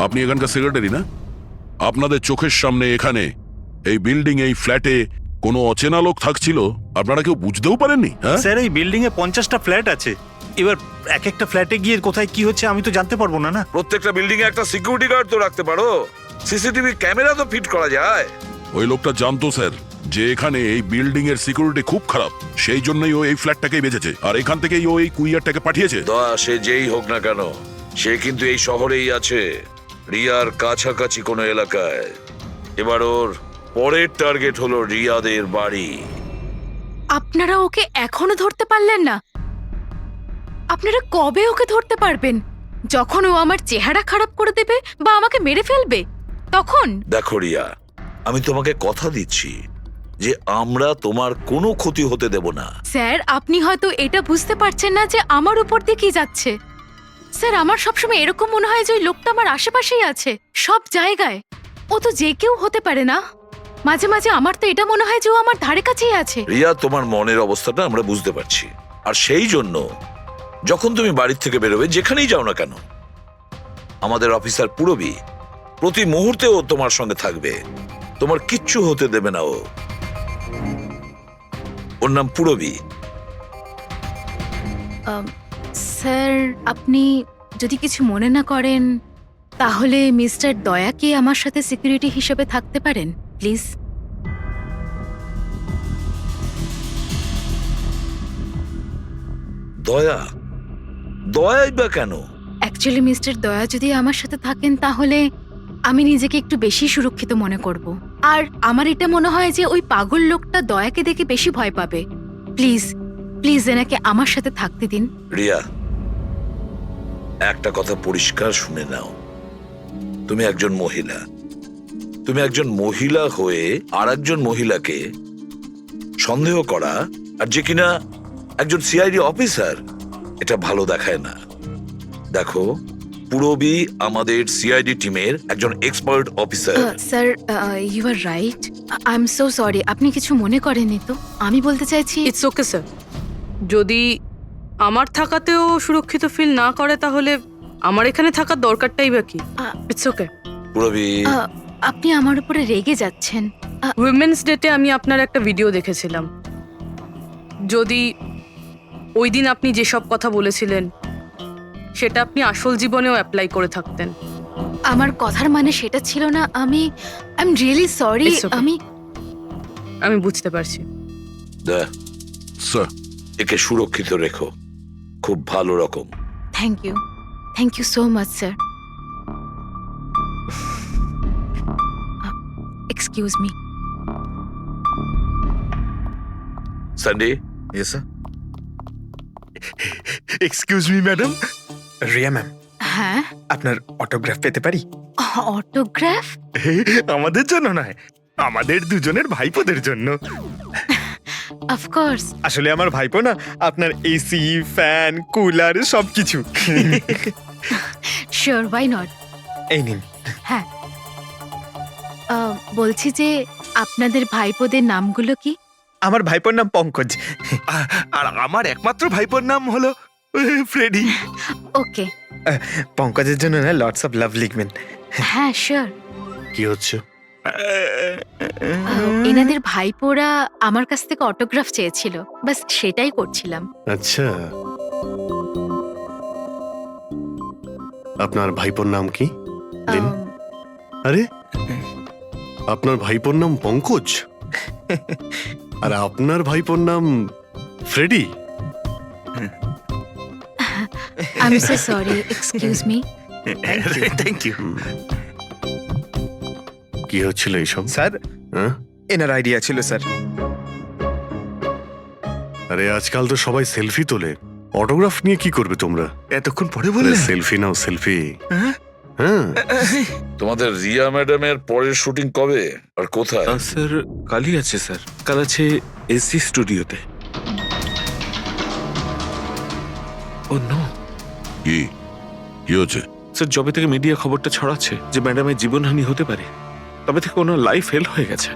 আপনি এখানকার সেক্রেটারি না? আপনাদের চোখের সামনে এখানে এই বিল্ডিং এই ফ্ল্যাটে কোনো অচেনা লোক থাকছিল, আপনারা কেউ বুঝতেও পারেননি? হ্যাঁ স্যার, এই বিল্ডিং এ 50টা ফ্ল্যাট আছে। এবার এক একটা ফ্ল্যাটে গিয়ে কোথায় কি হচ্ছে আমি তো জানতে পারবো না। প্রত্যেকটা বিল্ডিং এ একটা সিকিউরিটি গার্ড তো রাখতে পারো, সিসিটিভি ক্যামেরা তো ফিট করা যায়। ওই লোকটা জানতো স্যার যে এখানে এই বিল্ডিং এর সিকিউরিটি খুব খারাপ, সেই জন্যই ও এই ফ্ল্যাটটাকেই বেঁচেছে, আর এখান থেকেই ও এই কুইয়ারটাকে পাঠিয়েছে। দয়া সে যেই হোক না কেন, সে কিন্তু এই শহরেই আছে, রিয়ার কাছাকাছি কোনো এলাকায়। এবার ওর পরের টার্গেট হলো রিয়াদের বাড়ি। আপনারা ওকে এখনো ধরতে পারলেন না? আপনারা কবে ওকে ধরতে পারবেন? যখন ও আমার চেহারা খারাপ করে দেবে বা আমাকে মেরে ফেলবে তখন? দেখো রিয়া, আমি তোমাকে কথা দিচ্ছি যে আমরা তোমার কোনো ক্ষতি হতে দেব না। স্যার, আপনি হয়তো এটা বুঝতে পারছেন না যে আমার উপর দিয়ে কি যাচ্ছে। স্যার, আমার সবসময় এরকম মনে হয় যে ওই লোকটা আমার আশেপাশেই আছে, সব জায়গায়। ও তো যে কেউ হতে পারে না? মাঝে মাঝে আমার তো এটা মনে হয় যে ও আমার ধারে কাছেই আছে। রিয়া, তোমার মনের অবস্থাটা আমরা বুঝতে পারছি, আর সেই জন্য যখন তুমি বাড়ির থেকে বেরোবে, যেখানেই যাও না কেন, আমাদের অফিসার পুরবী প্রতি মুহূর্তে ও তোমার সঙ্গে থাকবে, তোমার কিচ্ছু হতে দেবে না ও। ওর নাম পুরবী। স্যার, আপনি যদি কিছু মনে না করেন তাহলে মিস্টার দয়াকে আমার সাথে সিকিউরিটি হিসেবে থাকতে পারেন প্লিজ। দয়া? দয়াই বা কেন? অ্যাকচুয়ালি মিস্টার দয়া যদি আমার সাথে থাকেন তাহলে আমি নিজেকে একটু বেশি সুরক্ষিত মনে করব। আর আমার এটা মনে হয় যে ওই পাগল লোকটা দয়াকে দেখে বেশি ভয় পাবে। প্লিজ প্লিজ এনাকে আমার সাথে থাকতে দিন। রিয়া, একটা কথা পরিষ্কার শুনে নাও, তুমি একজন মহিলা। তুমি একজন মহিলা হয়ে আর একজন মহিলাকে সন্দেহ করা, আর যে কিনা একজন সিআইডি অফিসার, এটা ভালো দেখায় না। দেখো, পুরবী আমাদের সিআইডি টিমের একজন expert officer. Sir, you are right. I am so sorry. আপনি কিছু মনে করেননি তো? আমি বলতে চাইছি ইটস ওকে স্যার। যদি আমার থাকাতেও সুরক্ষিত ফিল না করে তাহলে আমার এখানে থাকার দরকারটাই বা কি? It's okay. পুরবী, আপনি আমার উপরে রেগে যাচ্ছেন। উইমেন্স ডেতে আমি আপনার একটা ভিডিও দেখেছিলাম। যদি ওই দিন আপনি যেসব কথা বলেছিলেন সেটা আপনি আসল জীবনেও অ্যাপ্লাই করে থাকতেন। আমার কথার মানে সেটা ছিল না। I am really sorry. It's okay. আমি বুঝতে পারছি। স্যার, একে সুরক্ষিত রেখো, খুব ভালো রকম। Thank you so much sir. Excuse me. Sunday. Yes sir. Excuse me madam. Riya ma'am, হ্যাঁ, আপনার অটোগ্রাফ পেতে পারি? অটোগ্রাফ? আমাদের জন্য নয়, আমাদের দুজনের ভাইপোদের জন্য। অফকোর্স। আসলে আমার ভাইপো না আপনার এসি, ফ্যান, কুলার সবকিছু। Sure, why not. এই নিন। হ্যাঁ, বলছি যে আপনাদের ভাইপোদের নামগুলো কি? আমার ভাইপোর নাম পঙ্কজ, আর আমার একমাত্র ভাইপোর নাম হলো ফ্রেডি। ওকে। পঙ্কজের জন্য না লটস অফ লাভ লিখবেন। হ্যাঁ, শিওর। কি হচ্ছে? এনাদের ভাইপোরা আমার কাছ থেকে অটোগ্রাফ চেয়েছিল, বাস সেটাই করছিলাম। আচ্ছা, আপনার ভাইপোর নাম কি? দিন। আরে, আপনার ভাইপোর নাম পঙ্কজ আর আপনার ভাইপোর নাম Freddy? I am so sorry, excuse me. Thank you. কি হচ্ছিল এইসব? স্যার, হ্যাঁ? এনার আইডিয়া ছিল স্যার। আরে আজকাল তো সবাই সেলফি তোলে, অটোগ্রাফ নিয়ে কি করবে তোমরা? এতক্ষণ পরে বললেন? সেলফি নাও, সেলফি। হ্যাঁ, তোমাদের রিয়া ম্যাডামের পরের শুটিং কবে আর কোথায়? স্যার, কালই আছে স্যার। কাল আছে এসি স্টুডিওতে। ও নো। কি কি হচ্ছে? স্যার, যবে থেকে মিডিয়া খবরটা ছড়াচ্ছে যে ম্যাডামের জীবনহানি হতে পারে, তবে থেকে ওনার লাইফ ফেল হয়ে গেছে।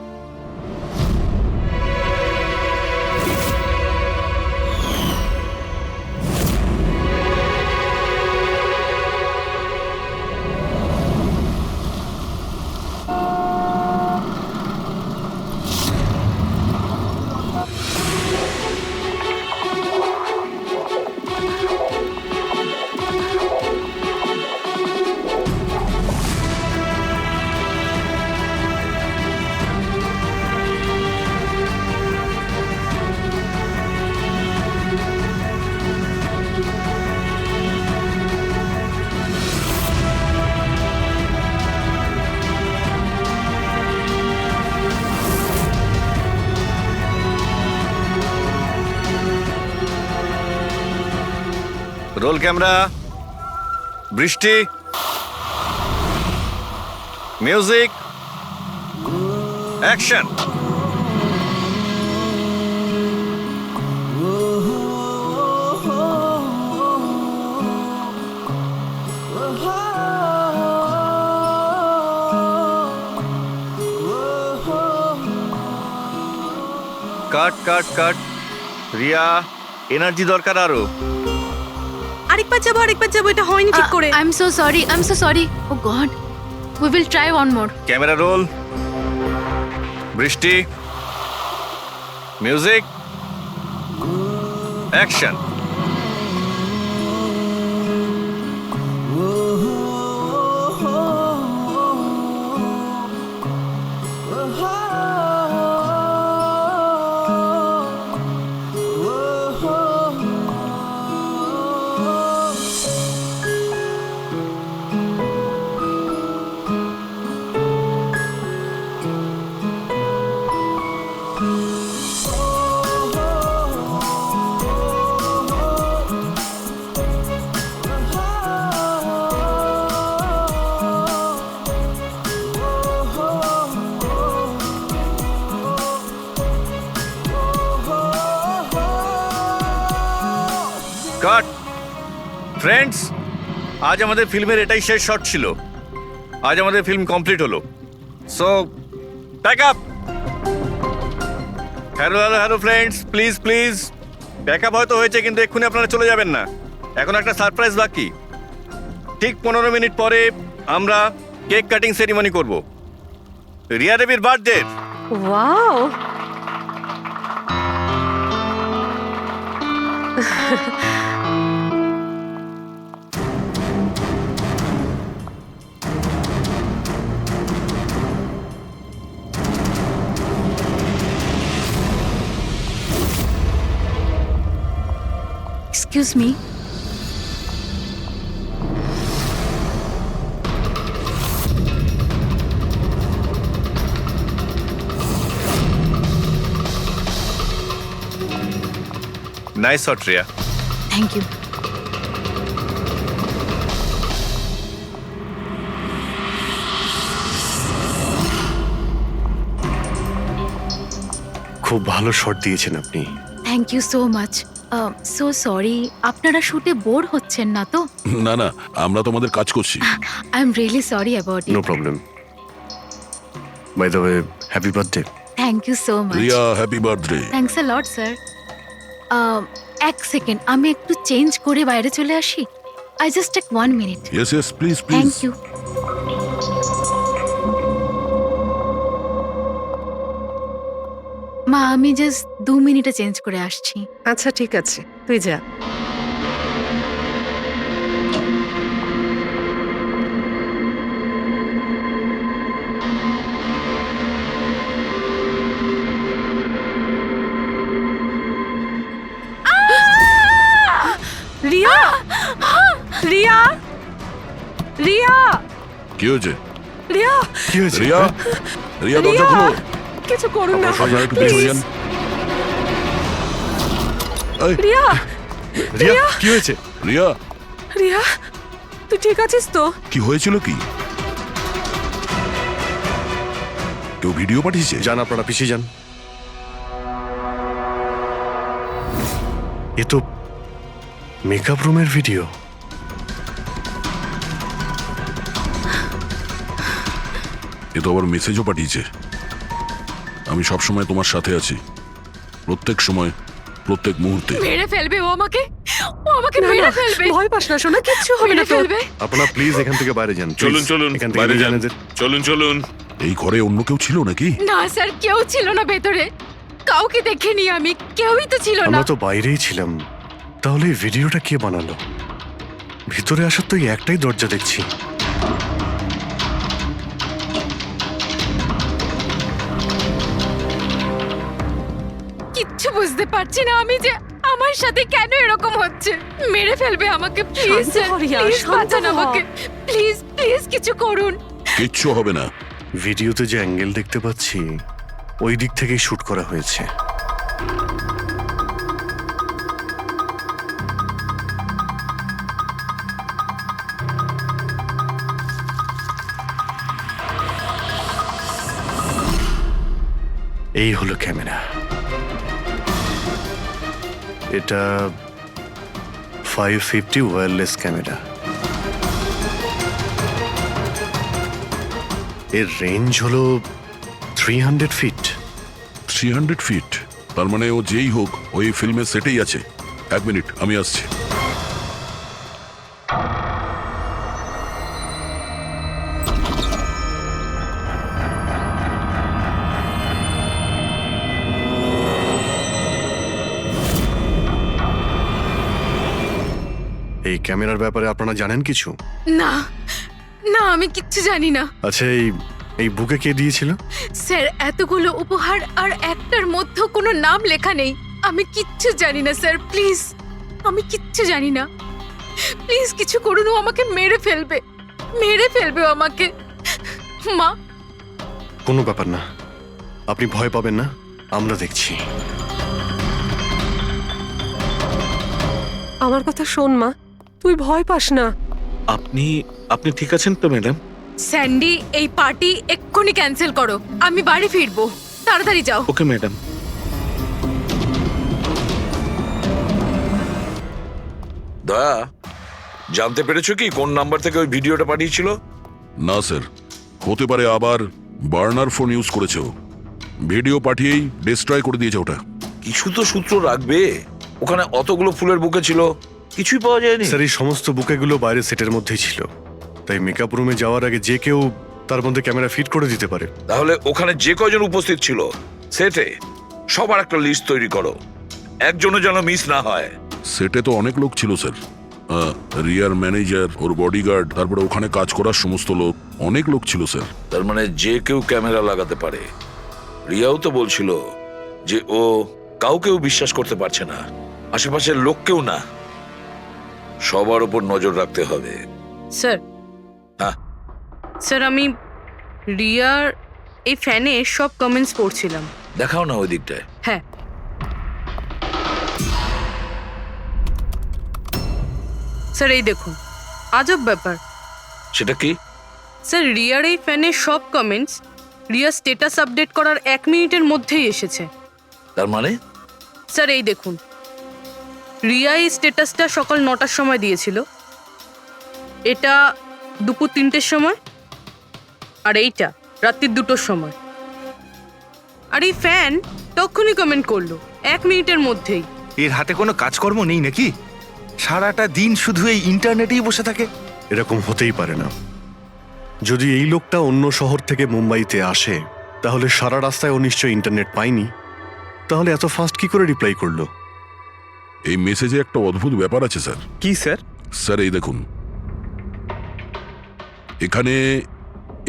রোল ক্যামেরা, বৃষ্টি, music, action. Cut cut cut. Riya, energy দরকার আরো। আরেকবার যাবো, এটা হয়নি ঠিক করে। I am so sorry oh god we will try one more. Camera roll, বৃষ্টি, মিউজিক, অ্যাকশন। কাট। ফ্রেন্ডস, আজ আমাদের ফিল্মের এটাই শেষ শট ছিল। আজ আমাদের ফিল্ম কমপ্লিট হলো। So pack up. Hello friends, please pack up হয়তো হয়েছে, কিন্তু এক্ষুনি আপনারা চলে যাবেন না। এখন একটা সারপ্রাইজ বাকি। ঠিক 15 মিনিট পরে আমরা কেক কাটিং সেরিমনি করব রিয়া দেবীর birthday. Wow, excuse me, nice shot Riya. Thank you. খুব ভালো শট দিয়েছেন আপনি। Thank you so much. So sorry, আপনারা শুটে বোর হচ্ছেন না তো? না আমরা তোমাদের কাজ করছি। I am really sorry about no it. Problem. By the way, happy birthday. Thank you so much. Riya, happy birthday. Thanks a lot sir. এক সেকেন্ড, আমি একটু চেঞ্জ করে বাইরে চলে আসি। I just take 1 minute. Yes please thank you. মা, আমি just 2 মিনিটে চেঞ্জ করে আসছি। আচ্ছা ঠিক আছে, তুই যা। রিয়া, রিয়া, রিয়া, কি হয়েছে? রিয়া, কি হয়েছে? রিয়া দরজা খুলো। কিছু করুন না। আপনারা একটু পিছনে যান। এই, রিয়া, রিয়া, কি হয়েছে? রিয়া, রিয়া, তুই ঠিক আছিস তো? কি হয়েছিল? কি কেউ ভিডিও পাঠিয়েছে? যান, আপনারা পিছিয়ে যান। এ তো মেকআপ রুমের ভিডিও। এ তো আবার মেসেজও পাঠিয়েছে। আমি সব সময় তোমার সাথে আছি, প্রত্যেক সময়, প্রত্যেক মুহূর্তে। মেরে ফেলবে ও আমাকে না, মেরে না, ফেলবে। ভয় পাস না সোনা, কিচ্ছু হবে না মেরে তোর। ফেলবে। আপনারা প্লিজ এখান থেকে বাইরে যান। please। এখান থেকে বাইরে বেরিয়ে যান। যান এদের। চলুন এই ঘরে অন্য কেউ ছিল নাকি? না স্যার, কেউ ছিল না ভেতরে। কাউকে দেখিনি আমি, কেউই তো ছিল না। আমরা তো বাইরেই ছিলাম। তাহলে এই ভিডিওটা কে বানালো? ভিতরে আসার তো এই একটাই দরজা দেখছি। কিচ্ছু বুঝতে পারছি না আমি যে আমার সাথে কেন এরকম হচ্ছে। মেরে ফেলবে আমাকে, প্লিজ শান্ত হ রিয়া, শান্ত বাঁচান হ। আমাকে, প্লিজ কিছু করুন। কিচ্ছু হবে না। ভিডিওতে যে অ্যাঙ্গেল দেখতে পাচ্ছি ওই দিক থেকেই শুট করা হয়েছে। এই হলো ক্যামেরা। এটা 550 ওয়্যারলেস ক্যামেরা। এর রেঞ্জ হলো 300 ফিট। 300 ফিট? তার মানে ও যেই হোক ওই ফিল্মের সেটেই আছে। 1 মিনিট, আমি আসছি। এই ক্যামেরার ব্যাপারে আপনারা জানেন কিছু? না না, আমি কিচ্ছু জানি না। আচ্ছা, এই বুকে কে দিয়েছিল? স্যার, এতগুলো উপহার আর একটার মধ্যে কোনো নাম লেখা নেই। আমি কিচ্ছু জানি না স্যার, প্লিজ। আমি কিচ্ছু জানি না, প্লিজ কিছু করুন। ও আমাকে মেরে ফেলবে, মেরে ফেলবে ও আমাকে। মা, কোনো ব্যাপার না, আপনি ভয় পাবেন না, আমরা দেখছি। আমার কথা শোন মা, তুই ভয় পাস না। আপনি আপনি ঠিক আছেন তো ম্যাডাম? স্যান্ডি, এই পার্টি এক্ষুনি ক্যান্সেল করো। আমি বাড়ি ফিরবো, তাড়াতাড়ি যাও। Okay madam. দয়া, জানতে পেরেছো কি কোন নাম্বার থেকে ওই ভিডিওটা পাঠিয়েছিল? না স্যার, হতে পারে আবার বার্নার ফোন ইউজ করেছে ও। ভিডিও পাঠিয়েই ডিস্ট্রয় করে দিয়েছে ওটা। কিছু তো সূত্র রাখবে। ওখানে অতগুলো ফুলের বুকে ছিল, কিছুই পাওয়া যায়নি। স্যার, এই সমস্ত বুকেগুলো বাইরে সেটের মধ্যেই ছিল, তাই মেকআপ রুমে যাওয়ার আগে যে কেউ তার মধ্যে ক্যামেরা ফিট করে দিতে পারে। তাহলে ওখানে যে কয়জন উপস্থিত ছিল সেটে সবার একটা লিস্ট তৈরি করো, একজনও যেন মিস না হয়। সেটে তো অনেক লোক ছিল স্যার। রিয়ার ম্যানেজার, ওর বডিগার্ড, তারপরে ওখানে কাজ করার সমস্ত লোক, অনেক লোক ছিল স্যার। তার মানে যে কেউ ক্যামেরা লাগাতে পারে। রিয়াও তো বলছিল যে ও কাউকেও বিশ্বাস করতে পারছে না, আশেপাশের লোককেও না। সবার উপর নজর রাখতে হবে। স্যার, হ্যাঁ, স্যার আমি রিয়ার এই ফ্যানে সব কমেন্টস পড়ছিলাম। দেখাও না ওই দিকটায়। হ্যাঁ স্যার, এই দেখুন, আজব ব্যাপার। সেটা কি? স্যার, রিয়ার এই ফ্যানের সব কমেন্টস রিয়ার স্ট্যাটাস আপডেট করার 1 মিনিটের মধ্যেই এসেছে। তার মানে? স্যার, এই দেখুন, রিয়া এই স্ট্যাটাসটা সকাল 9টার সময় দিয়েছিল, এটা দুপুর 3টের সময়, আর এইটা রাত্রির 2টোর সময়। আর এই ফ্যান তখনই কমেন্ট করলো 1 মিনিটের মধ্যেই। এর হাতে কোনো কাজকর্ম নেই নাকি? সারাটা দিন শুধু এই ইন্টারনেটেই বসে থাকে। এরকম হতেই পারে না। যদি এই লোকটা অন্য শহর থেকে মুম্বাইতে আসে, তাহলে সারা রাস্তায় ও নিশ্চয়ই ইন্টারনেট পায়নি। তাহলে এত ফাস্ট কি করে রিপ্লাই করলো? এই মেসেজে একটা অদ্ভুত ব্যাপার আছে স্যার। কি স্যার? স্যার, এই দেখুন, এখানে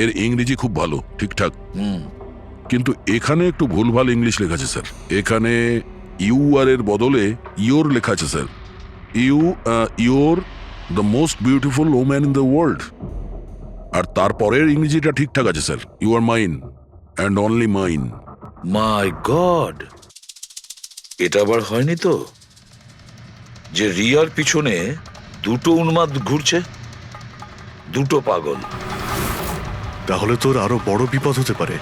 এর ইংরেজি খুব ভালো, ঠিকঠাক, কিন্তু এখানে একটু ভুলভাল ইংলিশ লেখা আছে স্যার। এখানে ইউ আর এর বদলে ইয়োর লেখা আছে sir. Your the most beautiful woman in the world. আর তারপরের ইংরেজিটা ঠিকঠাক আছে sir, you are mine and only mine. My god, এটা আবার হয়নি তো যে রিয়ার পিছনে দুটো উন্মাদ ঘুরছে, দুটো পাগল। তাহলে তোর আরো বড় বিপদ হতে পারে।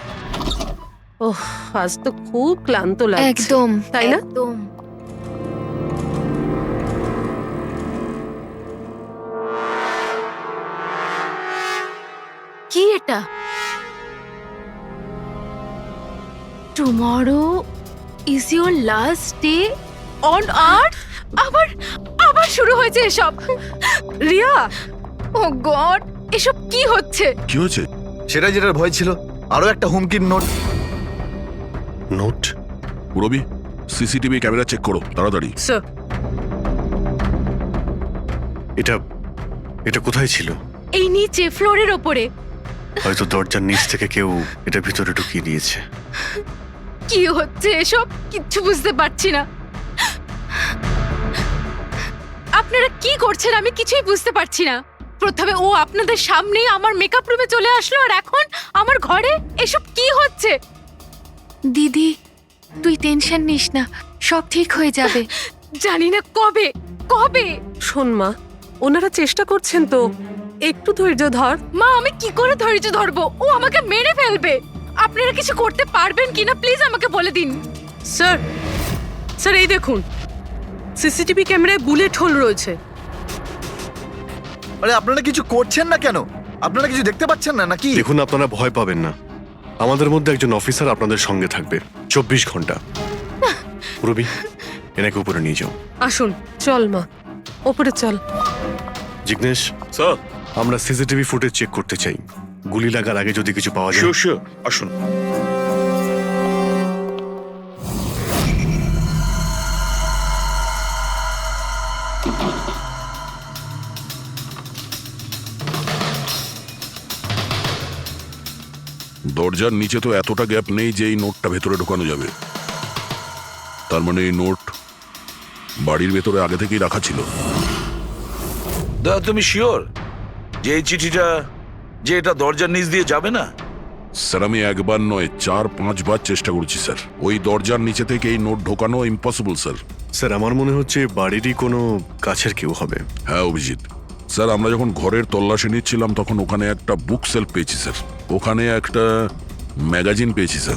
ওহ, আজ তো খুব ক্লান্ত লাগছে। একদম, তাই না? একদম। কি এটা? Tomorrow is your last day on earth. আবার আবার শুরু হয়েছে এসব। রিয়া, ও গড, এসব কি হচ্ছে? কি হয়েছে? সেটা যেটার ভয় ছিল, আরো একটা হুমকির নোট। নোট? রবি, সিসিটিভি ক্যামেরা চেক করো তাড়াতাড়ি। স্যার, এটা এটা কোথায় ছিল? এই নিচে ফ্লোরের ওপরে। হয়তো দরজার নিচ থেকে কেউ এটা ভিতরে ঢুকিয়ে দিয়েছে। কি হচ্ছে এসব? কিচ্ছু বুঝতে পারছি না। আপনারা কি করছেন আমি কিছুই বুঝতে পারছি না। প্রথমে ও আপনাদের সামনেই আমার মেকআপ রুমে চলে আসলো, আর এখন আমার ঘরে এসব কি হচ্ছে? দিদি, তুই টেনশন নিস না, সব ঠিক হয়ে যাবে। জানি না কবে কবে। শোন মা, ওনারা চেষ্টা করছেন তো, একটু ধৈর্য ধর। মা, আমি কি করে ধৈর্য ধরবো? ও আমাকে মেরে ফেলবে। আপনারা কিছু করতে পারবেন কিনা প্লিজ আমাকে বলে দিন। স্যার স্যার এই দেখুন, সিসিটিভি ক্যামেরায় বুলেট হোল রয়েছে। আরে আপনারা কিছু করছেন না কেন? আপনারা কিছু দেখতে পাচ্ছেন না নাকি? দেখুন, আপনারা ভয় পাবেন না। আমাদের মধ্যে একজন অফিসার আপনাদের সঙ্গে থাকবে 24 ঘন্টা। রবি, এনাকে উপরে নিয়ে যাও। আসুন। চল মা, ওপরে চল। জিগ্নেশ, স্যার আমরা সিসিটিভি ফুটেজ চেক করতে চাই। গুলি লাগার আগে যদি কিছু পাওয়া যায়। শিওর শিওর, আসুন। দরজার নিচে তো এতটা গ্যাপ নেই যে এই নোটটা ভেতরে ঢোকানো যাবে। তার মানে এই নোট বাড়ির ভেতরে আগে থেকেই রাখা ছিল। দাদা, তুমি শিওর যে এই চিঠিটা, যে এটা দরজার নিচ দিয়ে যাবে না? স্যার, আমি একবার নয় 4-5 বার চেষ্টা করেছি স্যার। ওই দরজার নিচে থেকে এই নোট ঢোকানো ইম্পসিবল স্যার। স্যার, আমার মনে হচ্ছে বাড়িরই কোনো কাছের কেউ হবে। হ্যাঁ অভিজিৎ স্যার, আমরা যখন ঘরের তল্লাশি নিচ্ছিলাম তখন ওখানে একটা বুক সেলফ পেয়েছি স্যার। ওখানে একটা ম্যাগাজিন পেয়েছি স্যার।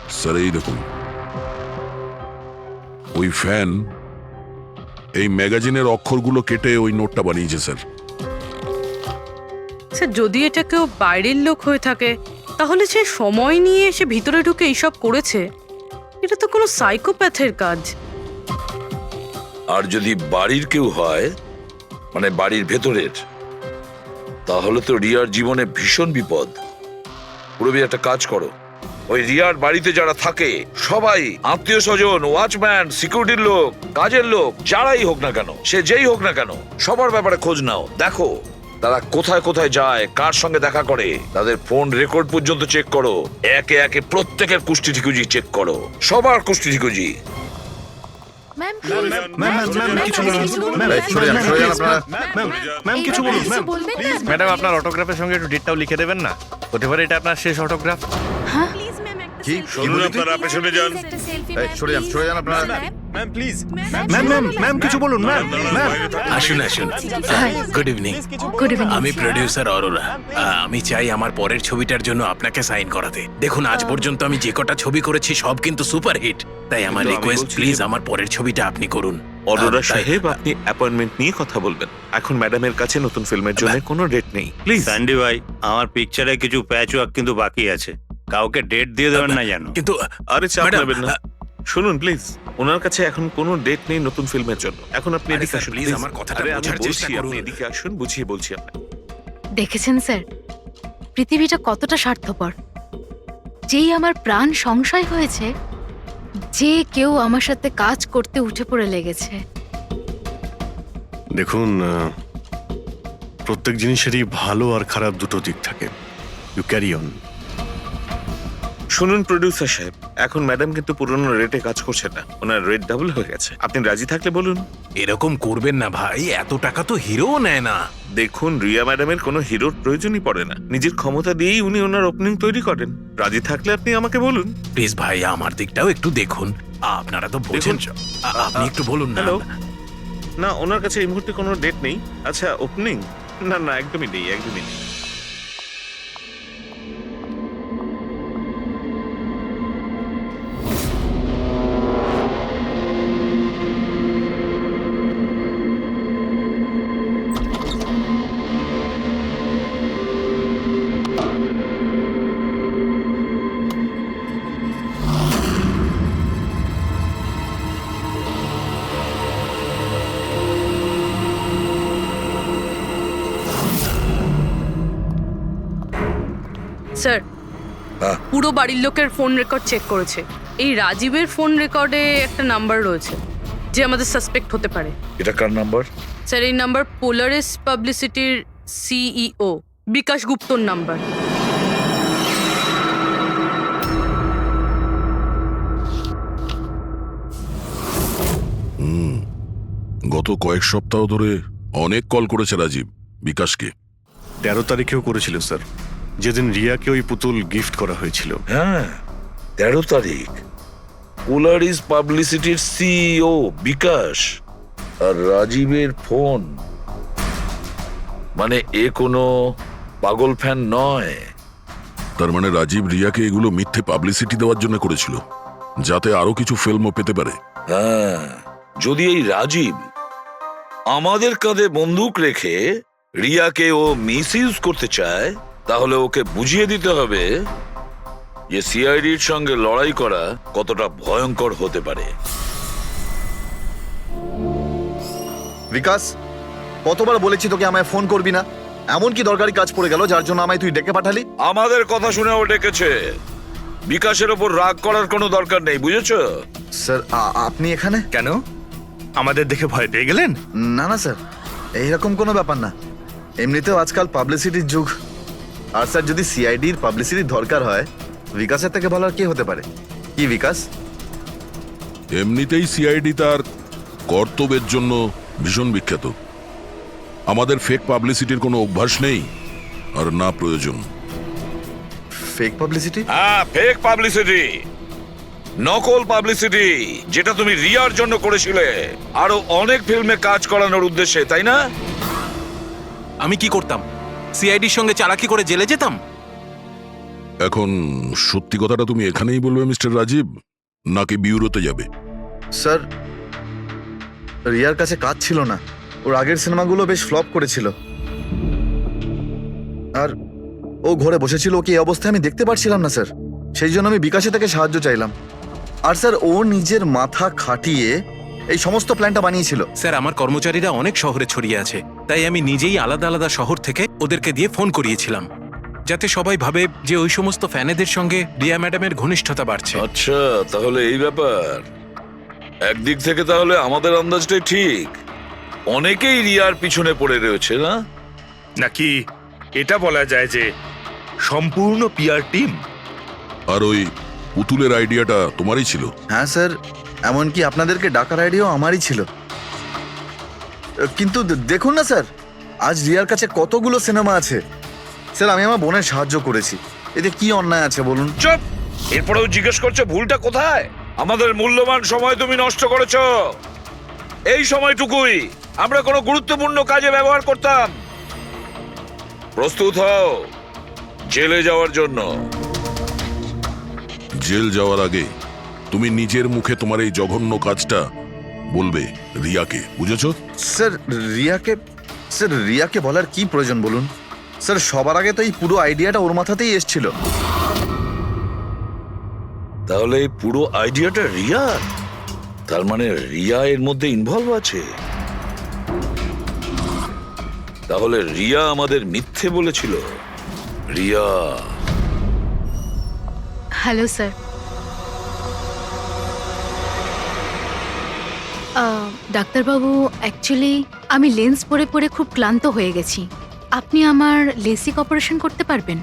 স্যার এই দেখুন, ওই ফ্যান এই ম্যাগাজিনের অক্ষরগুলো কেটে ওই নোটটা বানিয়েছে স্যার। স্যার যদি এটা কেউ বাইরের লোক হয়ে থাকে তাহলে সে সময় নিয়ে এসে ভিতরে ঢুকে এইসব করেছে। এটা তো কোনো সাইকোপ্যাথের কাজ। আর যদি বাড়ির কেউ হয়, মানে বাড়ির ভেতরের, তাহলে তো রিয়ার জীবনে ভীষণ বিপদ। পুরবি, একটা কাজ করো, ওই রিয়ার বাড়িতে যারা থাকে সবাই, আত্মীয় স্বজন, ওয়াচম্যান, সিকিউরিটির লোক, কাজের লোক, যারাই হোক না কেন, সে যেই হোক না কেন, সবার ব্যাপারে খোঁজ নাও। দেখো তারা কোথায় কোথায় যায়, কার সঙ্গে দেখা করে, তাদের ফোন রেকর্ড পর্যন্ত চেক করো। একে একে প্রত্যেকের কুষ্টি ঠিকুজি চেক করো, সবার কুষ্টি ঠিকুজি। ম্যাম কিছু বলুন। বলবেন না? ম্যাডাম, আপনার অটোগ্রাফের সঙ্গে একটু ডেটটাও লিখে দেবেন না? হতে পারে এটা আপনার শেষ অটোগ্রাফ। কি শুনুন, আপনারা পেছনে যান। সরে যান আপনারা। Ma'am please. ম্যাম কিছু বলুন ম্যাম। আসুন আসুন। Good evening. Good evening. আমি প্রোডিউসার অরোরা। আমি চাই আমার পরের ছবিটার জন্য আপনাকে সাইন করাতে। দেখুন, আজ পর্যন্ত আমি যে কটা ছবি করেছি সব কিন্তু সুপারহিট। তাই আমার কিন্তু আমি রিকোয়েস্ট, বলছি প্লিজ যে- আমার পরের ছবিটা আপনি করুন। অরোরা তাই- সাহেব, আপনি অ্যাপয়েন্টমেন্ট নিয়ে কথা বলবেন। এখন ম্যাডামের কাছে নতুন ফিল্মের জন্য কোনো ডেট নেই, প্লিজ। স্যান্ডি ভাই, আমার পিকচারে কিছু প্যাচ ওয়ার্ক কিন্তু বাকি আছে। কাউকে ডেট দিয়ে দেবেন না জানো। কিন্তু আরে চাপ ম্যাডাম, নেবেন না। শুনুন প্লিজ, ওনার কাছে এখন কোনো ডেট নেই নতুন ফিল্মের জন্য। এখন আপনি আরে এদিকে স্যার, আসুন প্লিজ প্লিজ। আমার কথাটা আরে আমি বোঝার বলছি, চেষ্টা করুন। আপনি এদিকে আসুন, বুঝিয়ে বলছি আপনাকে। দেখেছেন স্যার, পৃথিবীটা কতটা স্বার্থপর। যেই আমার প্রাণ সংশয় হয়েছে, যে কেউ আমার সাথে কাজ করতে উঠে পড়ে লেগেছে। দেখুন, প্রত্যেক জিনিসেরই ভালো আর খারাপ দুটো দিক থাকে। You carry on. শুনুন প্রোডিউসার সাহেব, এখন ম্যাডাম কিন্তু পুরনো রেটে কাজ করছে না, ওনার রেট ডাবল হয়ে গেছে। আপনি রাজি থাকলে বলুন। এরকম করবেন না ভাই, এত টাকা তো হিরোও নেয় না। দেখুন, রিয়া ম্যাডামের কোনো হিরোর প্রয়োজনই পড়ে না। নিজের ক্ষমতা দিয়েই উনি ওনার ওপেনিং তৈরি করেন। রাজি থাকলে আপনি আমাকে বলুন। প্লিজ ভাই, আমার দিকটাও একটু দেখুন। আপনারা তো বোঝেন। দেখুন, আপনি একটু বলুন না। হ্যালো, না ওনার কাছে এই মুহূর্তে কোনো ডেট নেই। আচ্ছা, ওপেনিং? না না, একদমই নেই, একদমই নেই। স্যার, হ্যাঁ। পুরো বাড়ির লোকের ফোন রেকর্ড চেক করেছে। এই রাজীবের ফোন রেকর্ডে একটা নাম্বার রয়েছে যে আমাদের সাসপেক্ট হতে পারে। এটা কার নাম্বার? স্যার, এই নাম্বার পোলারিস পাবলিসিটির সিইও বিকাশ গুপ্তর নাম্বার। গত কয়েক সপ্তাহ ধরে অনেক কল করেছে রাজীব বিকাশকে। 13 তারিখেও করেছিল স্যার, যেদিন রিয়াকে ওই পুতুল গিফট করা হয়েছিল। হ্যাঁ 13 তারিখ। পোলারিস পাবলিসিটির সিইও বিকাশ আর রাজীবের ফোন। মানে এ কোনো পাগল ফ্যান নয়। তার মানে রাজীব রিয়াকে এগুলো মিথ্যে পাবলিসিটি দেওয়ার জন্য করেছিল, যাতে আরো কিছু ফিল্মও পেতে পারে। হ্যাঁ, যদি এই রাজীব আমাদের কাঁধে বন্দুক রেখে রিয়াকে ও মিসইউজ করতে চায়, তাহলে ওকে বুঝিয়ে দিতে হবে যে সিআইডির সঙ্গে লড়াই করা কতটা ভয়ঙ্কর হতে পারে। বিকাশ, কতবার বলেছি তোকে আমায় ফোন করবি না? এমন কি দরকারি কাজ পড়ে গেল যার জন্য আমায় তুই ডেকে পাঠালি? আমাদের কথা শুনে ও ডেকেছে। বিকাশের ওপর রাগ করার কোনো দরকার নেই, বুঝেছো? স্যার, আপনি এখানে কেন আমাদের দেখে ভয় পেয়ে গেলেন? না না স্যার, এইরকম কোনো ব্যাপার না। এমনিতেও আজকাল পাবলিসিটির যুগ। আর স্যার, যদি সিআইডির পাবলিসিটির দরকার হয়, বিকাশের থেকে ভালো আর কে হতে পারে? কি বিকাশ? এমনিতেই সিআইডি তার কর্তব্যের জন্য ভীষণ বিখ্যাত। আমাদের ফেক পাবলিসিটির কোনো অভ্যাস নেই, আর না প্রয়োজন। Fake publicity? হ্যাঁ, ফেক পাবলিসিটি, নকল পাবলিসিটি, যেটা তুমি রিয়ার জন্য করেছিলে আরো অনেক ফিল্মে কাজ করানোর উদ্দেশ্যে, তাই না? আমি কি করতাম? সিআইডির সঙ্গে চালাকি করে জেলে যেতাম? এখন সত্যি কথাটা তুমি এখানেই বলবে মিস্টার রাজীব, নাকি বিউরোতে যাবে? স্যার, রিয়ার কাছে কাজ ছিল না। ওর আগের সিনেমাগুলো বেশ ফ্লপ করেছিল, আর ও ঘরে বসেছিল। ওকে এই অবস্থায় আমি দেখতে পারছিলাম না স্যার, সেই জন্য আমি বিকাশে থেকে সাহায্য চাইলাম। আর স্যার, ও নিজের মাথা খাটিয়ে এই সমস্ত প্ল্যানটা বানিয়েছিল। স্যার, আমার কর্মচারীরা অনেক শহরে ছড়িয়ে আছে, তাই আমি নিজেই আলাদা আলাদা শহর থেকে ওদেরকে দিয়ে ফোন করিয়েছিলাম, যাতে সবাই ভাবে যে ওই সমস্ত ফ্যানেদের সঙ্গে রিয়া ম্যাডামের ঘনিষ্ঠতা বাড়ছে। আচ্ছা, তাহলে এই ব্যাপার। একদিক থেকে তাহলে আমাদের আন্দাজটাই ঠিক, অনেকেই রিয়ার পিছনে পড়ে রয়েছে, না? নাকি এটা বলা যায় যে সম্পূর্ণ পিআর টিম? আর ওই পুতুলের আইডিয়াটা তোমারই ছিল? হ্যাঁ স্যার, এমনকি আপনাদেরকে ডাকার আইডিয়াও আমারই ছিল। কিন্তু দেখুন না স্যার, আজ রিয়ার কাছে কতগুলো সিনেমা আছে। স্যার, আমি আমার বোনের সাহায্য করেছি, এতে কি অন্যায় আছে বলুন? চুপ! এরপরেও জিজ্ঞেস করছে ভুলটা কোথায়? আমাদের মূল্যবান সময় তুমি নষ্ট করেছ। এই সময়টুকুই আমরা কোনো গুরুত্বপূর্ণ কাজে ব্যবহার করতাম। প্রস্তুত হও জেলে যাওয়ার জন্য। জেল যাওয়ার আগে তুমি নিজের মুখে তোমার এই জঘন্য কাজটা বলবে রিয়াকে, বুঝেছো? স্যার, রিয়াকে বলার কি প্রয়োজন বলুন? স্যার, সবার আগে তো এই পুরো আইডিয়াটা ওর মাথাতেই এসেছিল। তাহলে এই পুরো আইডিয়াটা রিয়া? তার মানে রিয়া এর মধ্যে ইনভলভ আছে। তাহলে রিয়া আমাদের মিথ্যে বলেছিল। রিয়া। Hello sir. ডাক্তারবাবু, অ্যাকচুয়ালি আমি লেন্স পরে পরে খুব ক্লান্ত হয়ে গেছি। আপনি আমার লেসিক অপারেশন করতে পারবেন?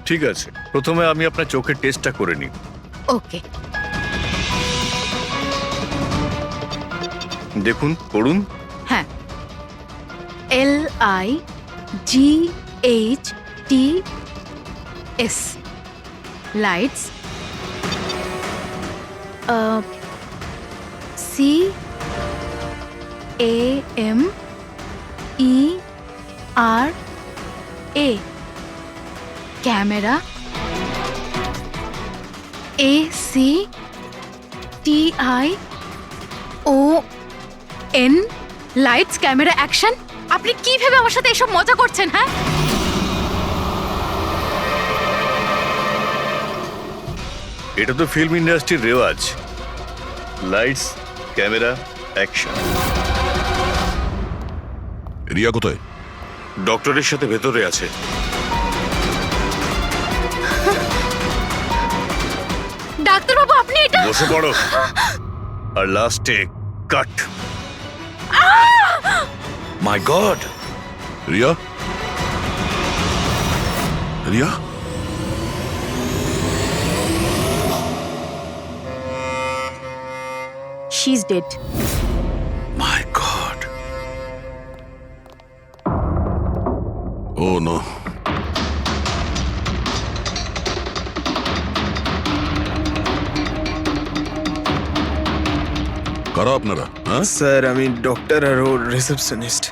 ঠিক আছে, প্রথমে আমি আপনার চোখের টেস্টটা করে নিই। ওকে। দেখুন, করুন। হ্যাঁ, LIGHTS lights, CAMERA camera, ACTION lights, camera, action. আপনি কি ভেবে আমার সাথে এসব মজা করছেন? হ্যাঁ, এটা তো ফিল্ম ইন্ডাস্ট্রির রেওয়াজ। Lights, camera, action. রিয়া কোথায়? ডক্টরের সাথে ভেতরে আছে। ডাক্তারবাবু, আপনি এটা বসে পড়ো। আর লাস্টে cut. My god! Riya? Riya? She is dead. My god! Oh no, কারা আপনারা? হ্যাঁ, স্যার আমি ডক্টর আর ওর রিসেপশনিস্ট।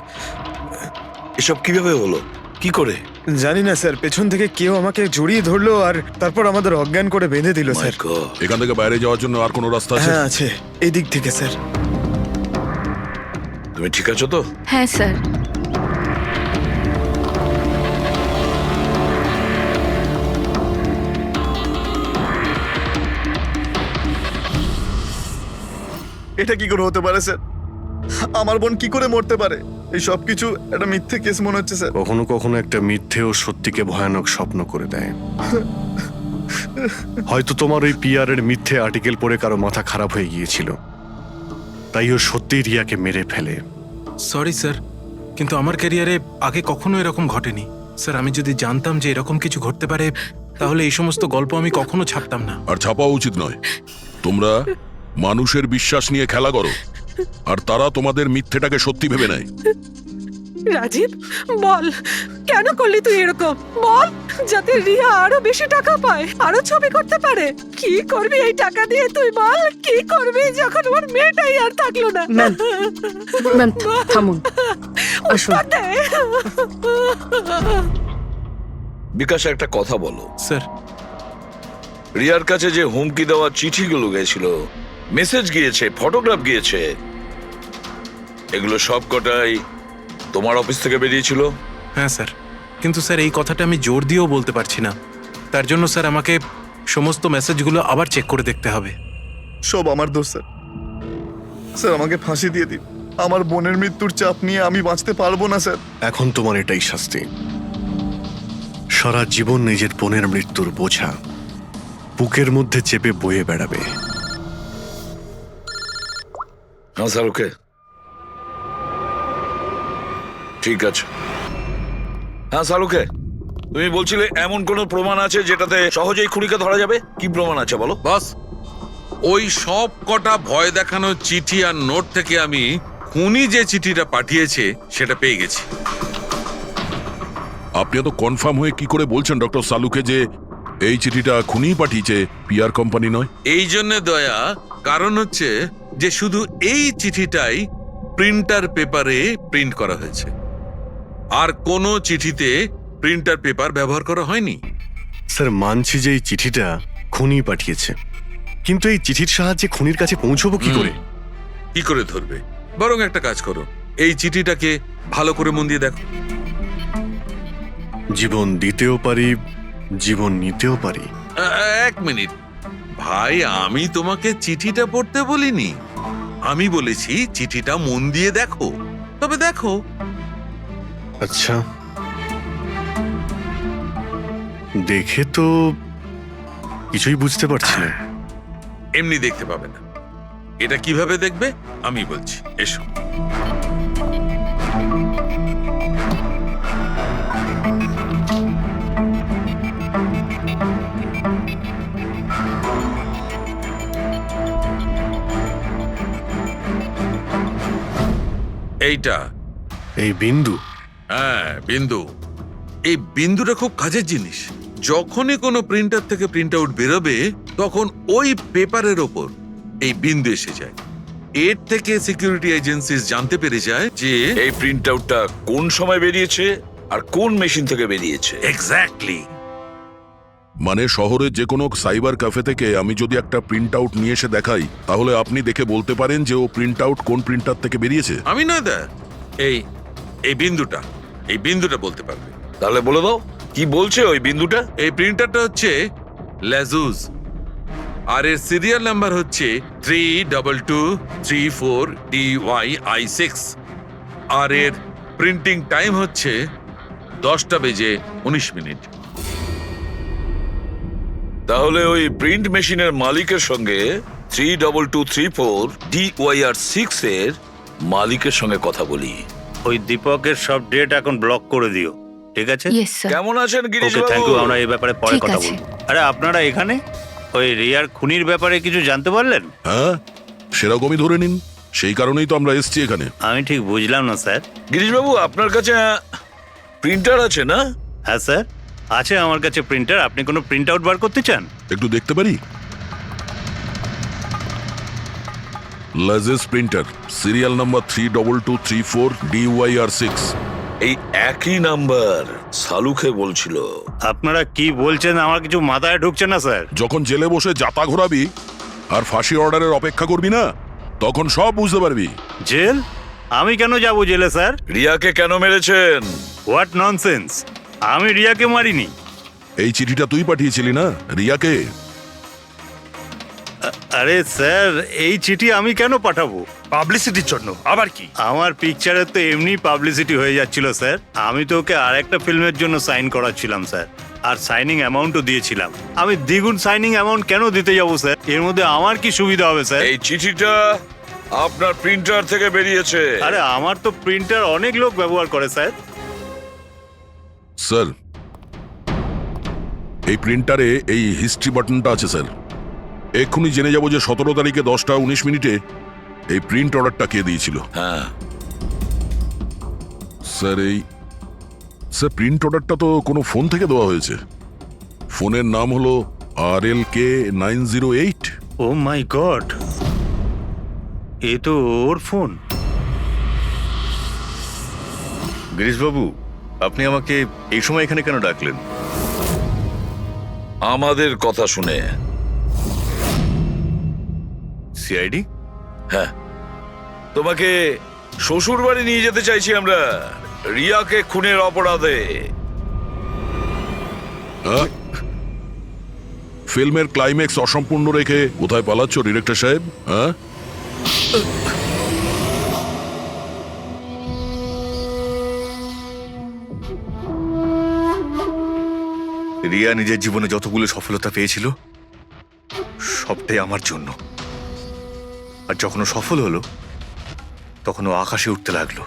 এসব কিভাবে হলো, কি করে? জানি না স্যার, পেছন থেকে কেউ আমাকে জড়িয়ে ধরলো আর তারপর আমাদের অজ্ঞান করে বেঁধে দিল My স্যার। God! এখান থেকে বাইরে যাওয়ার জন্য আর কোনো রাস্তা আছে? হ্যাঁ আছে, এই দিক থেকে স্যার। তুমি ঠিক আছো তো? হ্যাঁ স্যার। এটা কি করে হতে পারে স্যার? আমার বোন কি করে মরতে পারে? এই সব কিছু একটা মিথ্যে কেস মনে হচ্ছে স্যার। কখনো কখনো একটা মিথ্যে ও সত্যিকে ভয়ানক স্বপ্ন করে দেয়। হয়তো তোমার ওই পিআর এর মিথ্যে আর্টিকেল পড়ে কারো মাথা খারাপ হয়ে গিয়েছিল, তাই ও সত্যিই রিয়াকে মেরে ফেলে। সরি স্যার, কিন্তু আমার ক্যারিয়ারে আগে কখনো এরকম ঘটেনি। স্যার, আমি যদি জানতাম যে এরকম কিছু ঘটতে পারে তাহলে এই সমস্ত গল্প আমি কখনো ছাপতাম না। আর ছাপাও উচিত নয়। তোমরা মানুষের বিশ্বাস নিয়ে খেলা করো, আর তারা তোমাদের মিথ্যেটাকে সত্যি ভেবে নেয়। রাজীব বল, কেন করলি তুই এরকম? বল, যাতে রিয়া আরো বেশি টাকা পায়, আরো ছবি করতে পারে। কি করবি এই টাকা দিয়ে তুই বল? কি করবি যখন ওর মেয়েটাই আর থাকলো না? ম্যাম, ম্যাম থামুন, আসুন। উৎপাত দে। বিকাশ, একটা কথা বলো। স্যার, রিয়ার কাছে যে হুমকি দেওয়া চিঠিগুলো গেছিল, মেসেজ গিয়েছে, ফটোগ্রাফ গিয়েছে, এগুলো সব কটাই তোমার অফিস থেকে বেরিয়েছিল? হ্যাঁ স্যার, কিন্তু স্যার এই কথাটা আমি জোর দিয়েও বলতে পারছি না। তার জন্য স্যার আমাকে সমস্ত মেসেজগুলো আবার চেক করে দেখতে হবে। সব আমার দোষ স্যার। স্যার আমাকে ফাঁসি দিয়ে দিন। আমার বোনের মৃত্যুর চাপ নিয়ে আমি বাঁচতে পারবো না স্যার। এখন তোমার এটাই শাস্তি। সারা জীবন নিজের বোনের মৃত্যুর বোঝা বুকের মধ্যে চেপে বয়ে বেড়াবে। হ্যাঁ স্যার, ওকে, ঠিক আছে। হ্যাঁ স্যার, ওকে। তুমি বলছিলে এমন কোনো প্রমাণ আছে যেটাতে সহজেই খুনিকে ধরা যাবে? কি প্রমাণ আছে বলো? বাস ওই সব কটা ভয় দেখানো চিঠি আর নোট থেকে আমি খুনি যে চিঠিটা পাঠিয়েছে সেটা পেয়ে গেছি। আপনি তো কনফার্ম হয়ে কি করে বলছেন ডক্টর সালুকে যে এই চিঠিটা খুনিই পাঠিয়েছে, পিআর কোম্পানি নয়? এই জন্য দয়া, কারণ হচ্ছে যে শুধু এই চিঠিটাই প্রিন্টার পেপারে প্রিন্ট করা হয়েছে, আর কোনো চিঠিতে প্রিন্টার পেপার ব্যবহার করা হয়নি। স্যার, মানছি যে এই চিঠিটা খুনি পাঠিয়েছে, কিন্তু এই চিঠির সাহায্যে খুনির কাছে পৌঁছবো কি করে? কি করে ধরবে? বরং একটা কাজ করো, এই চিঠিটাকে ভালো করে মন দিয়ে দেখো। জীবন দিতেও পারি, জীবন নিতেও পারি। এক মিনিট ভাই, আমি তোমাকে চিঠিটা পড়তে বলিনি, আমি বলেছি চিঠিটা মন দিয়ে দেখো। তবে দেখো। আচ্ছা, দেখে তো কিছুই বুঝতে পারছি না। এমনি দেখতে পাবে না, এটা কিভাবে দেখবে আমি বলছি, এসো। এইটা এই বিন্দু? হ্যাঁ, বিন্দু। এই বিন্দুটা খুব কাজের জিনিস। যখনই কোনো প্রিন্টার থেকে প্রিন্ট আউট বেরোবে তখন ওই পেপারের ওপর এই বিন্দু এসে যায়। এর থেকে সিকিউরিটি এজেন্সিস জানতে পেরে যায় যে এই প্রিন্ট আউটটা কোন সময় বেরিয়েছে আর কোন মেশিন থেকে বেরিয়েছে। এক্স্যাক্টলি। মানে শহরের যে কোনো সাইবার ক্যাফে থেকে আমি যদি একটা প্রিন্ট আউট নিয়ে এসে দেখাই, তাহলে আপনি দেখে বলতে পারেন যে ও প্রিন্ট আউট কোন প্রিন্টার থেকে বেরিয়েছে? আমি নয় দা, এই বিন্দুটা বলতে পারবে। তাহলে বলে দাও, কি বলছে ওই বিন্দুটা? এই প্রিন্টারটা হচ্ছে লেজুস, আর এর সিরিয়াল নাম্বার হচ্ছে 32234DYI6, আর এর প্রিন্টিং টাইম হচ্ছে 10:19। তাহলে ওই প্রিন্ট মেশিনের মালিকের সঙ্গে 32234DYR6 এর মালিকের সঙ্গে কথা বলি। ওই দীপকের সব ডেট এখন ব্লক করে দিও, ঠিক আছে? Yes sir. কেমন আছেন গিরিশ ওকে, থ্যাংক বাবু? ইউ। আমরা এই ব্যাপারে পরে ঠিক কথা আছে। বলবো। আরে আপনারা এখানে ওই রিয়ার খুনির ব্যাপারে কিছু জানতে পারলেন? হ্যাঁ, সেরকমই ধরে নিন। সেই কারণেই তো আমরা এসছি এখানে। আমি ঠিক বুঝলাম না স্যার। গিরিশ বাবু, আপনার কাছে প্রিন্টার আছে না? হ্যাঁ স্যার, আছে আমার কাছে প্রিন্টার। আপনি কোনো প্রিন্ট আউট বার করতে চান? একটু দেখতে পারি? লাজেস প্রিন্টার, সিরিয়াল নাম্বার 32234 DYR6। এই একই নাম্বার সালুকে বলছিল। আপনারা কি বলছেন আমার কিছু মাথায় ঢুকছে না স্যার। যখন জেলে বসে জাতা ঘোরাবি আর ফাঁসি অর্ডারের অপেক্ষা করবি না, তখন সব বুঝতে পারবি। জেল? আমি কেন যাব জেলে স্যার? রিয়াকে কেন মেরেছেন? What nonsense! আমি রিয়াকে মারিনি। এই চিঠিটা তুই পাঠিয়েছিলি না রিয়াকে? আরে স্যার, এই চিঠি আমি কেন পাঠাবো? পাবলিসিটির জন্য আবার কি? আমার পিকচারের তো এমনি পাবলিসিটি হয়ে যাচ্ছিল স্যার। আমি তো ওকে আর একটা ফিল্মের জন্য সাইন করাচ্ছিলাম স্যার, আর সাইনিং অ্যামাউন্টও দিয়েছিলাম। আমি দ্বিগুণ সাইনিং অ্যামাউন্ট কেন দিতে যাবো স্যার? এর মধ্যে আমার কি সুবিধা হবে স্যার? এই চিঠিটা আপনার প্রিন্টার থেকে বেরিয়েছে। আরে আমার তো প্রিন্টার অনেক লোক ব্যবহার করে স্যার। স্যার, এই প্রিন্টারে এই হিস্ট্রি বাটনটা আছে স্যার। এক্ষুনি জেনে যাবো যে 17 তারিখে 10:19 এই প্রিন্ট অর্ডারটা কে দিয়েছিল। হ্যাঁ স্যার প্রিন্ট অর্ডারটা তো কোনো ফোন থেকে দেওয়া হয়েছে। ফোনের নাম হলো RLK 908। ও মাই গড, এ তো ওর ফোন। গিরিশবাবু, আপনি আমাকে এই সময় এখানে কেন ডাকলেন? আমাদের কথা শুনে। সিআইডি? হ্যাঁ, তোমাকে শ্বশুর বাড়ি নিয়ে যেতে চাইছি আমরা, রিয়াকে খুনের অপরাধে। ফিল্মের ক্লাইম্যাক্স অসম্পূর্ণ রেখে কোথায় পালাচ্ছ ডিরেক্টর সাহেব? হ্যাঁ, রিয়া নিজের জীবনে যতগুলো সফলতা পেয়েছিল সবটাই আমার জন্য। আর যখন ও সফল হলো তখন ও আকাশে উঠতে লাগলো।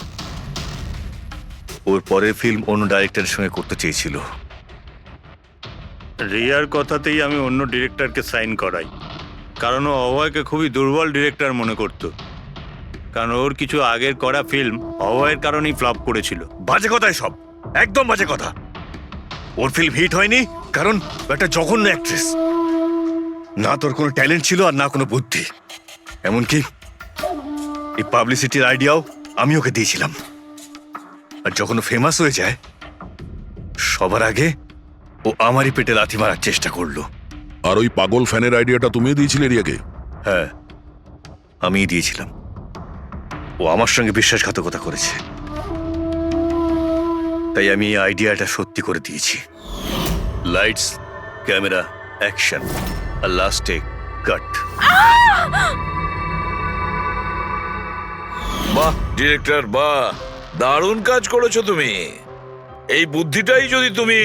ওর পরের ফিল্ম অন্য ডাইরেক্টরের সঙ্গে করতে চেয়েছিল। রিয়ার কথাতেই আমি অন্য ডিরেক্টরকে সাইন করাই, কারণ ও অভয়কে খুবই দুর্বল ডিরেক্টর মনে করত। কারণ ওর কিছু আগের করা ফিল্ম অভয়ের কারণেই ফ্লপ করেছিল। বাজে কথা সব, একদম বাজে কথা। ওর ফিল্ম হিট হয়নি কারণ একটা জঘন্য অ্যাক্ট্রেস। না তোর কোনো ট্যালেন্ট ছিল আর না কোনো বুদ্ধি। এমনকি এই পাবলিসিটির আইডিয়াও আমি ওকে দিয়েছিলাম। আর যখন ও ফেমাস হয়ে যায় সবার আগে ও আমারই পেটে লাথি মারার চেষ্টা করলো। আর ওই পাগল ফ্যানের আইডিয়াটা তুমিও দিয়েছিলে রিয়াকে? হ্যাঁ, আমিই দিয়েছিলাম। ও আমার সঙ্গে বিশ্বাসঘাতকতা করেছে, তাই আমি এই আইডিয়াটা সত্যি করে দিয়েছি। লাইটস, ক্যামেরা, অ্যাকশন, আর লাস্টে কাট। বাহ ডিরেক্টর, বাহ, দারুণ কাজ করেছো তুমি। এই বুদ্ধিটাই যদি তুমি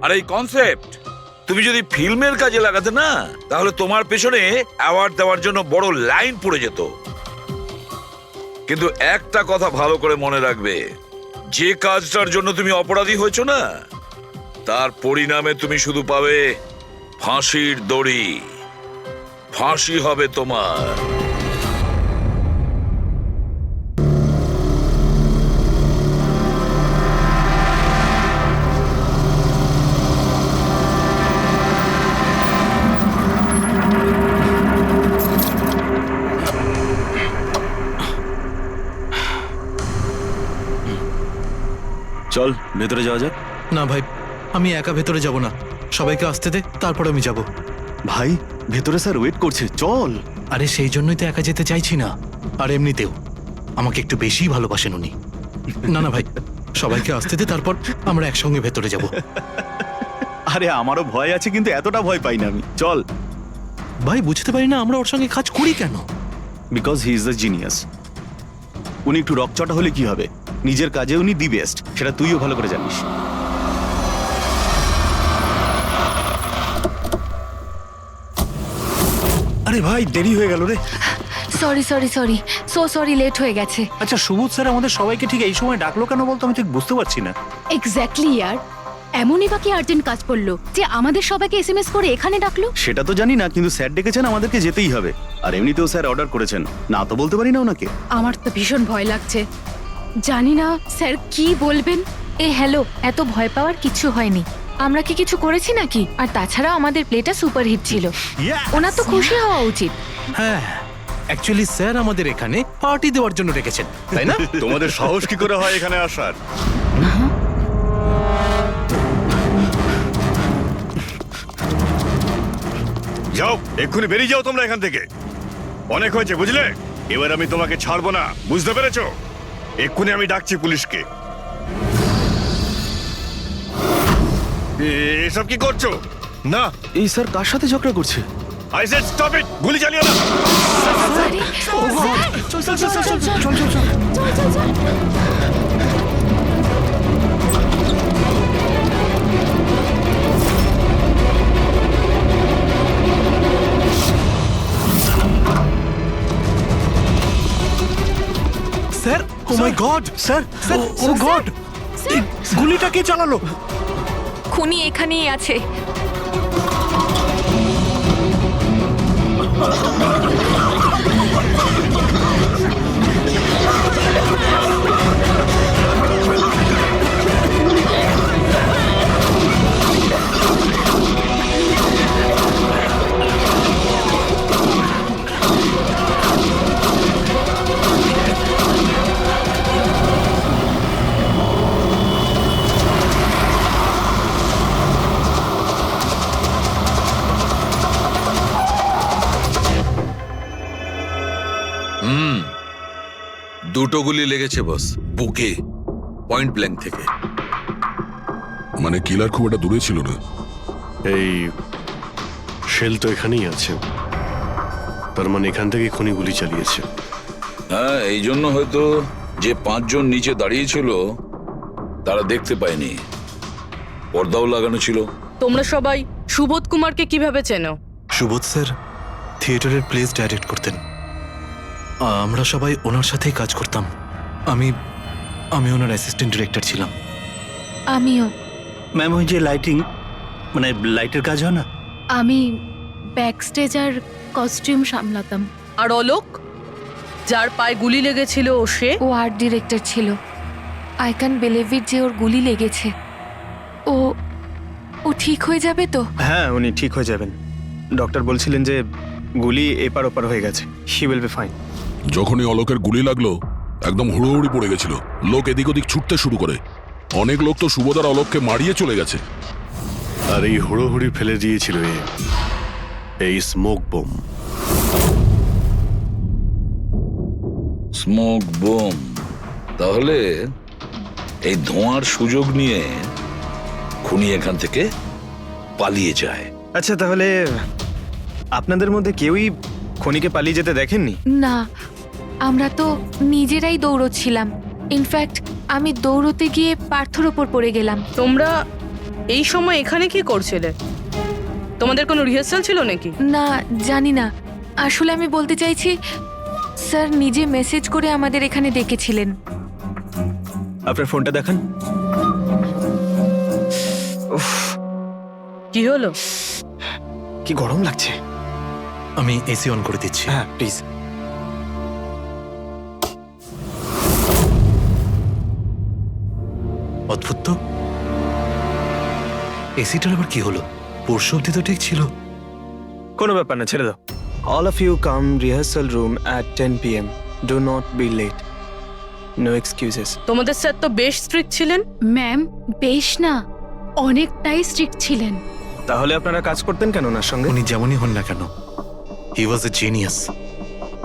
আর এই কনসেপ্ট তুমি যদি ফিল্মের কাজে লাগাতে না, তাহলে তোমার পেছনে অ্যাওয়ার্ড দেওয়ার জন্য বড় লাইন পড়ে যেত। কিন্তু একটা কথা ভালো করে মনে রাখবে, যে কাজটার জন্য তুমি অপরাধী হয়েছো না, তার পরিণামে তুমি শুধু পাবে ফাঁসির দড়ি। ফাঁসি হবে তোমার। চল ভেতরে যাওয়া যাক। না ভাই, আমি একা ভেতরে যাব না। সবাইকে আসতে দে, তারপর আমি যাব। ভাই ভেতরে স্যার ওয়েট করছে, চল। আরে সেই জন্যই তো একা যেতে চাইছি না। আর এমনিতেও আমাকে একটু বেশিই ভালোবাসেন উনি। না না ভাই, সবাইকে আসতে দে, তারপর আমরা একসঙ্গে ভেতরে যাব। আরে আমারও ভয় আছে, কিন্তু এতটা ভয় পাই না আমি। চল। ভাই বুঝতে পারি না আমরা ওর সঙ্গে কাজ করি কেন। Because he is the genius. উনি একটু রকচটা হলে কি হবে, নিজের কাজে উনি দি বেস্ট, সেটা তুইও ভালো করে জানিস। আরে ভাই, দেরি হয়ে গেল রে। Sorry sorry sorry, so sorry, late হয়ে গেছে। আচ্ছা সুবোধ স্যার আমাদের সবাইকে ঠিক এই সময় ডাকলো কেন বলতো? আমি ঠিক বুঝতে পারছি না। এক্স্যাক্টলি ইয়ার, এমনই বা কি আর্জেন্ট কাজ পড়লো যে আমাদের সবাইকে SMS করে এখানে ডাকলো? সেটা তো জানি না, কিন্তু স্যার ডেকেছেন, আমাদেরকে যেতেই হবে। আর এমনিতেও স্যার অর্ডার করেছেন, না তো বলতে পারি না ওনাকে। আমার তো ভীষণ ভয় লাগছে। জানি না স্যার কি বলবেন। এ হ্যালো, এত ভয় পাওয়ার কিছু হয়নি। আমরা কি কিছু করেছি নাকি? আর তাছাড়া আমাদের প্লেটা সুপারহিট ছিল। ওনার তো খুশি হওয়া উচিত। হ্যাঁ, অ্যাকচুয়ালি স্যার আমাদের এখানে পার্টি দেওয়ার জন্য রেখেছেন, তাই না? তোমাদের সাহস কি করে হয় এখানে আসার? যাও, এক্ষুনি বেরিয়ে যাও তোমরা এখান থেকে। অনেক হয়েছে, বুঝলে? এবার আমি তোমাকে ছাড়বো না, বুঝতে পেরেছো? এক্ষুনি আমি ডাকছি পুলিশকে। এসব কি করছো? না, এই স্যার কার সাথে ঝগড়া করছে? I said stop it! গুলি চালিও না। স্যার, ও মাই গড, স্যার, স্যার, ও গড, গুলিটা কে চালালো? খুনি এখানেই আছে। দুটো গুলি লেগেছে বস, বুকে, পয়েন্ট ব্ল্যাঙ্ক থেকে। মানে কিলার খুব একটা দূরে ছিল না। এই শেল তো এখানেই আছে, তার মানে এখান থেকে খুনি গুলি চালিয়েছে। হ্যাঁ, এই জন্য হয়তো যে 5 জন নিচে দাঁড়িয়েছিল তারা দেখতে পায়নি, পর্দাও লাগানো ছিল। তোমরা সবাই সুবোধ কুমারকে কিভাবে চেনো? সুবোধ স্যার থিয়েটারের প্লেস ডাইরেক্ট করতেন। আমরা সবাই ওনার সাথেই কাজ করতাম। আমি ওনার অ্যাসিস্ট্যান্ট ডিরেক্টর ছিলাম। আমিও। ম্যাম, ওই যে লাইটিং, মানে লাইটের কাজ হয় না? আমি ব্যাক স্টেজ আর কস্টিউম সামলাতাম। আর অলোক, যার পায়ে গুলি লেগেছিল, ও সে? ও আর্ট ডিরেক্টর ছিল। আই ক্যান বিলিভ ইট যে ওর গুলি লেগেছে। ও ঠিক হয়ে যাবে তো? হ্যাঁ, উনি ঠিক হয়ে যাবেন। ডক্টর বলছিলেন যে গুলি এপার ওপার হয়ে গেছে, শি উইল বি ফাইন। যখনই অলোকের গুলি লাগলো একদম হুড়োহুড়ি পড়ে গেছিল। লোক এদিক ওদিক ছুটতে শুরু করে। অনেক লোক তো সুবোধার অলোককে মারিয়ে চলে গেছে। আর এই হুড়োহুড়ি ফেলে দিয়েছিল এই স্মোক বোম। Smoke bomb? তাহলে এই ধোঁয়ার সুযোগ নিয়ে খুনি এখান থেকে পালিয়ে যায়। আচ্ছা, তাহলে আপনাদের মধ্যে কেউই খনিকে পালিয়ে যেতে দেখেননি? না, আমরা তো নিজেরাই দৌড়চ্ছিলাম। ইনফ্যাক্ট আমি দৌড়তে গিয়ে পার্থর ওপর পড়ে গেলাম। তোমরা এই সময় এখানে কি করছিলে? তোমাদের কোনো রিহার্সাল ছিল নাকি? না, জানি না। আসলে আমি বলতে চাইছি, স্যার নিজে মেসেজ করে আমাদের এখানে ডেকেছিলেন। আপনার ফোনটা দেখান। উফ, কি হলো? কি গরম লাগছে। আমি এসি অন করে দিচ্ছি। হ্যাঁ, প্লিজ। অদ্ভুত তো, এসিটার আবার কি হলো? পরশু অব্দি তো ঠিক ছিল। কোনো ব্যাপার না, ছেড়ে দাও। All of you come rehearsal room at 10 PM. Do not be late. No excuses. তোমাদের স্যার তো বেশ স্ট্রিক্ট ছিলেন। ম্যাম, বেশ না, অনেকটাই স্ট্রিক্ট ছিলেন। তাহলে আপনারা কাজ করতেন কেন ওনার সঙ্গে? উনি যেমনই হন না কেন, হি ওয়াজ এ জিনিয়াস।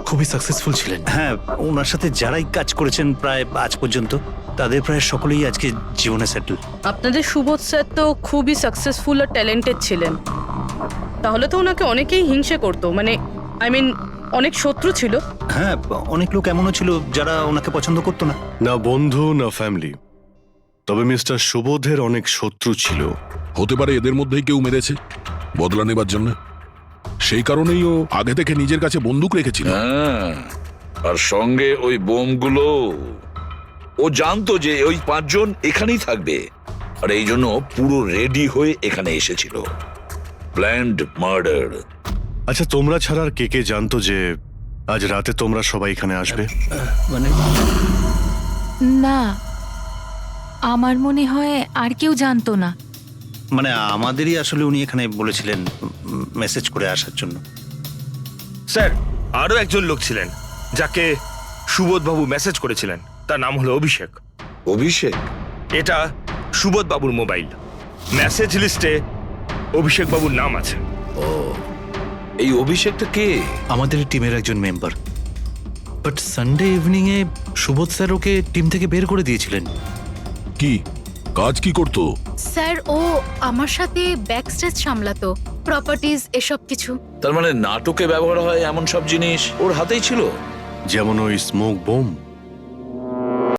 খুবই সাকসেসফুল ছিলেন। হ্যাঁ, ওনার সাথে যারাই কাজ করেছেন প্রায় আজ পর্যন্ত, তাদের প্রায় সকলেই আজকে জীবনে সেটেল। আপনাদের সুবোধ স্যার তো খুবই সাকসেসফুল আর ট্যালেন্টেড ছিলেন। তাহলে তো ওনাকে অনেকেই হিংসে করতো, মানে আই মিন অনেক শত্রু ছিল। হ্যাঁ, অনেক লোক এমনও ছিল যারা ওনাকে পছন্দ করতো না। না বন্ধু না ফ্যামিলি, তবে মিস্টার সুবোধের অনেক শত্রু ছিল। হতে পারে এদের মধ্যেই কেউ মেরেছে বদলা নেবার জন্য। সেই কারণেই ও আগে থেকে নিজের কাছে বন্দুক রেখেছিল। হ্যাঁ, আর সঙ্গে ওই বোমগুলো। ও জানতো যে ওই 5 জন এখানেই থাকবে, আর এই জন্য পুরো রেডি হয়ে এখানে এসেছিল। Planned murder. আচ্ছা, তোমরা ছাড়া আর কে কে জানতো যে আজ রাতে তোমরা সবাই এখানে আসবে? মানে না, আমার মনে হয় আর কেউ জানতো না। মানে আমাদেরই আসলে উনি এখানে বলেছিলেন মেসেজ করে আসার জন্য। স্যার আরো একজন লোক ছিলেন যাকে সুবোধবাবু মেসেজ করেছিলেন, তার নাম হলো অভিষেক। অভিষেক? এটা সুবোধ বাবুর মোবাইল, মেসেজ লিস্টে অভিষেক বাবুর নাম আছে। ও, এই অভিষেকটা কে? আমাদের টিমের একজন member. But Sunday evening A Subodh sir okay team থেকে বের করে দিয়েছিলেন। কি কাজ কি করতো? স্যার ও আমার সাথে ব্যাকস্টেজ সামলাতো, প্রপার্টিজ এসব কিছু। তার মানে নাটকে ব্যবহার হয় এমন সব জিনিস ওর হাতেই ছিল? যেমন ওই স্মোক বোম।